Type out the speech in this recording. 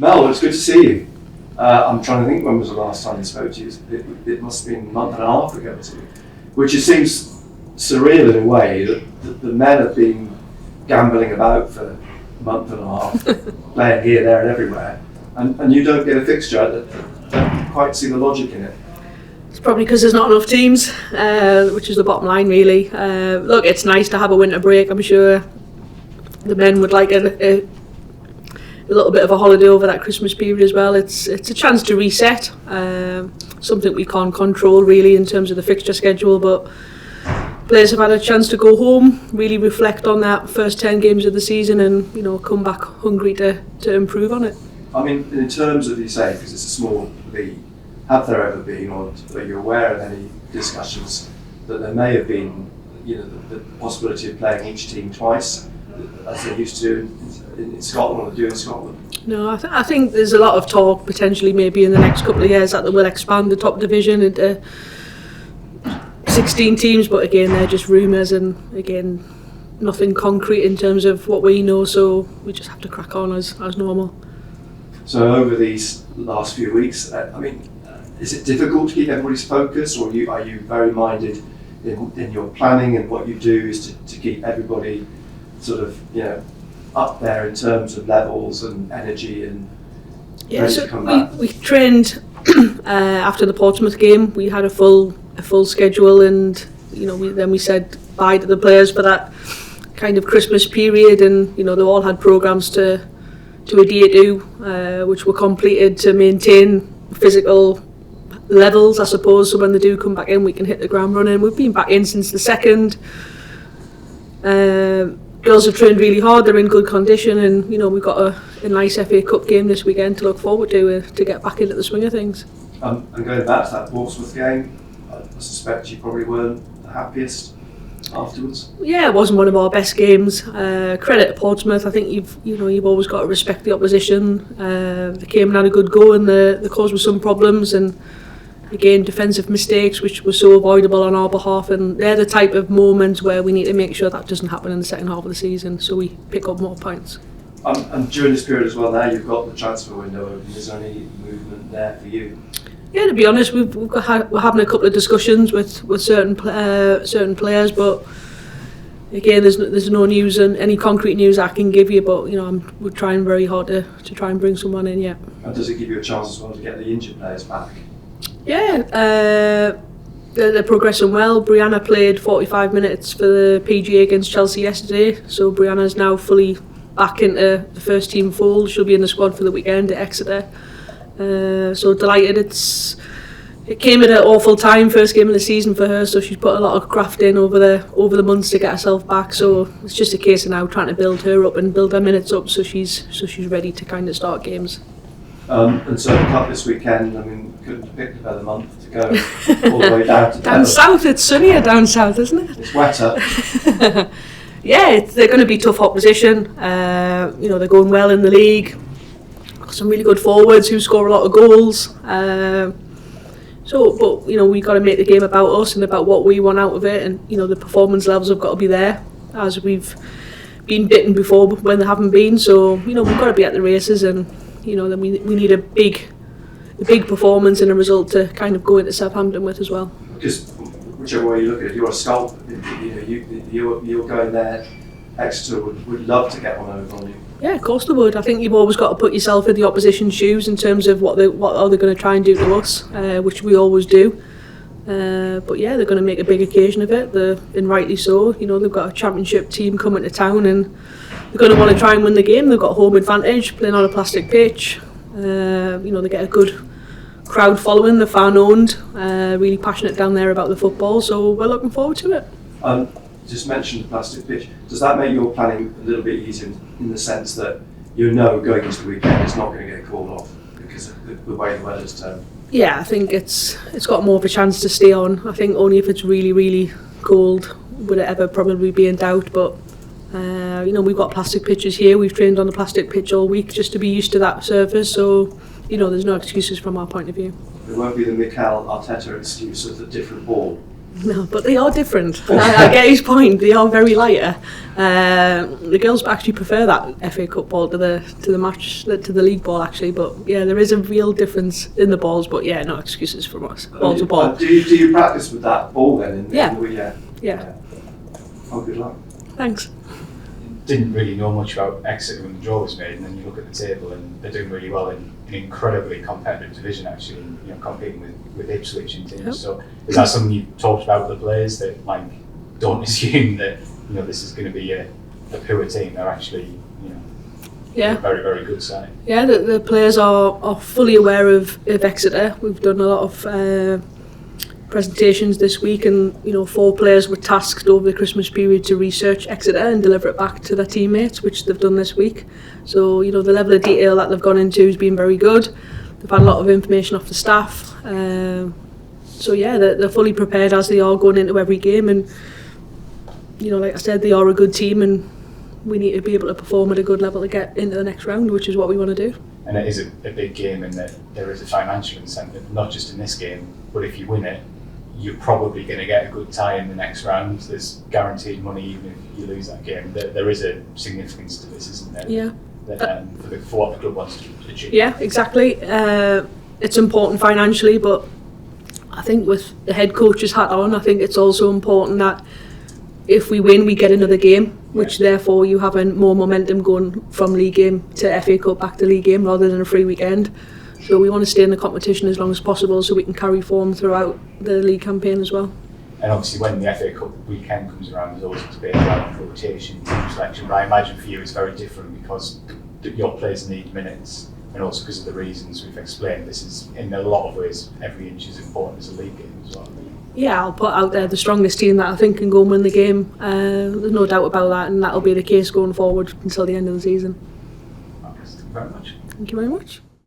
Mel, it's good to see you. I'm trying to think when was the last time I spoke to you. It must have been a month and a half ago or something. Which it seems surreal in a way that the men have been gambling about for a month and a half, playing here, there and everywhere, and you don't get a fixture. I don't quite see the logic in it. It's probably because there's not enough teams, which is the bottom line really. Look, it's nice to have a winter break. I'm sure the men would like a little bit of a holiday over that Christmas period as well. It's a chance to reset, something we can't control really in terms of the fixture schedule, but players have had a chance to go home, really reflect on that first 10 games of the season and come back hungry to improve on it. I mean, in terms of, you say, because it's a small league, have there ever been, or are you aware of any discussions that there may have been, the possibility of playing each team twice, as they used to in Scotland, or they do in Scotland? No, I think there's a lot of talk potentially maybe in the next couple of years that they will expand the top division into 16 teams, but again they're just rumours and again nothing concrete in terms of what we know, so we just have to crack on as normal. So over these last few weeks, is it difficult to keep everybody's focus, or are you very minded in your planning, and what you do is to keep everybody sort of up there in terms of levels and energy and ready to come back? We trained after the Portsmouth game. We had a full schedule, and we said bye to the players for that kind of Christmas period, and they all had programmes to adhere to, which were completed to maintain physical levels, I suppose, so when they do come back in we can hit the ground running. We've been back in since the 2nd. Girls have trained really hard, they're in good condition, and we've got a nice FA Cup game this weekend to look forward to get back into the swing of things. And going back to that Portsmouth game, I suspect you probably weren't the happiest afterwards. Yeah, it wasn't one of our best games. Credit to Portsmouth. I think you've always got to respect the opposition. They came and had a good go, and they caused us some problems, and again defensive mistakes which were so avoidable on our behalf, and they're the type of moments where we need to make sure that doesn't happen in the second half of the season, so we pick up more points. And during this period as well, now you've got the transfer window open, is there any movement there for you? Yeah, to be honest, we're having a couple of discussions with certain players, but again, there's no news and any concrete news I can give you. But we're trying very hard to try and bring someone in. Yeah. And does it give you a chance as well to get the injured players back? Yeah, they're progressing well. Brianna played 45 minutes for the PGA against Chelsea yesterday, so Brianna's now fully back into the first team fold. She'll be in the squad for the weekend at Exeter. So delighted. It came at an awful time, first game of the season for her, so she's put a lot of graft in over the months to get herself back. So it's just a case of now trying to build her up and build her minutes up, so she's ready to kind of start games. And so the cup this weekend, couldn't have picked a better month to go all the way down to down south. It's sunnier down south, isn't it? It's wetter. Yeah, they're going to be tough opposition. They're going well in the league. Got some really good forwards who score a lot of goals. But we've got to make the game about us and about what we want out of it, and the performance levels have got to be there, as we've been bitten before when they haven't been. So we've got to be at the races, and then we need a big performance and a result to kind of go into Southampton with as well. Because whichever way you look at it, you're a sculpt. You're going there. Exeter would love to get one over on you. Yeah, of course they would. I think you've always got to put yourself in the opposition's shoes in terms of what are they going to try and do to us, which we always do. But yeah, they're going to make a big occasion of it, and rightly so. They've got a championship team coming to town, and they're going to want to try and win the game. They've got home advantage, playing on a plastic pitch. They get a good crowd following. They're fan-owned, really passionate down there about the football, so we're looking forward to it. Just mentioned the plastic pitch. Does that make your planning a little bit easier in the sense that going into the weekend it's not going to get called off because of the way the weather's turned? Yeah, I think it's got more of a chance to stay on. I think only if it's really, really cold would it ever probably be in doubt. But we've got plastic pitches here. We've trained on the plastic pitch all week just to be used to that surface. So there's no excuses from our point of view. There won't be the Mikel Arteta excuse of the different ball. No, but they are different. I get his point. They are very lighter. The girls actually prefer that FA Cup ball to the league ball actually. But yeah, there is a real difference in the balls. But yeah, no excuses from us. Ball to ball. Do you practice with that ball then? Yeah. Oh, good luck. Thanks. Didn't really know much about Exeter when the draw was made, and then you look at the table and they're doing really well in an incredibly competitive division actually, competing with Ipswich and teams. Yep. So is that something you've talked about with the players, that like don't assume that this is going to be a poor team? They're actually a very, very good side. Yeah, the players are fully aware of Exeter. We've done a lot of presentations this week, and 4 players were tasked over the Christmas period to research Exeter and deliver it back to their teammates, which they've done this week. So the level of detail that they've gone into has been very good. They've had a lot of information off the staff, so yeah, they're fully prepared as they are going into every game, and like I said, they are a good team, and we need to be able to perform at a good level to get into the next round, which is what we want to do. And it is a big game in that there is a financial incentive, not just in this game, but if you win it, you're probably going to get a good tie in the next round. There's guaranteed money even if you lose that game. There is a significance to this, isn't there? Yeah. For what the club wants to achieve. Yeah, exactly. It's important financially, but I think with the head coach's hat on, I think it's also important that if we win, we get another game, which therefore you have more momentum going from league game to FA Cup back to league game rather than a free weekend. So we want to stay in the competition as long as possible so we can carry form throughout the league campaign as well. And obviously when the FA Cup weekend comes around, there's always a debate about rotation, team selection, but I imagine for you it's very different because your players need minutes, and also because of the reasons we've explained. This is, in a lot of ways, every inch is important as a league game as well. Yeah, I'll put out there the strongest team that I think can go and win the game. There's no doubt about that, and that'll be the case going forward until the end of the season. Thank you very much. Thank you very much.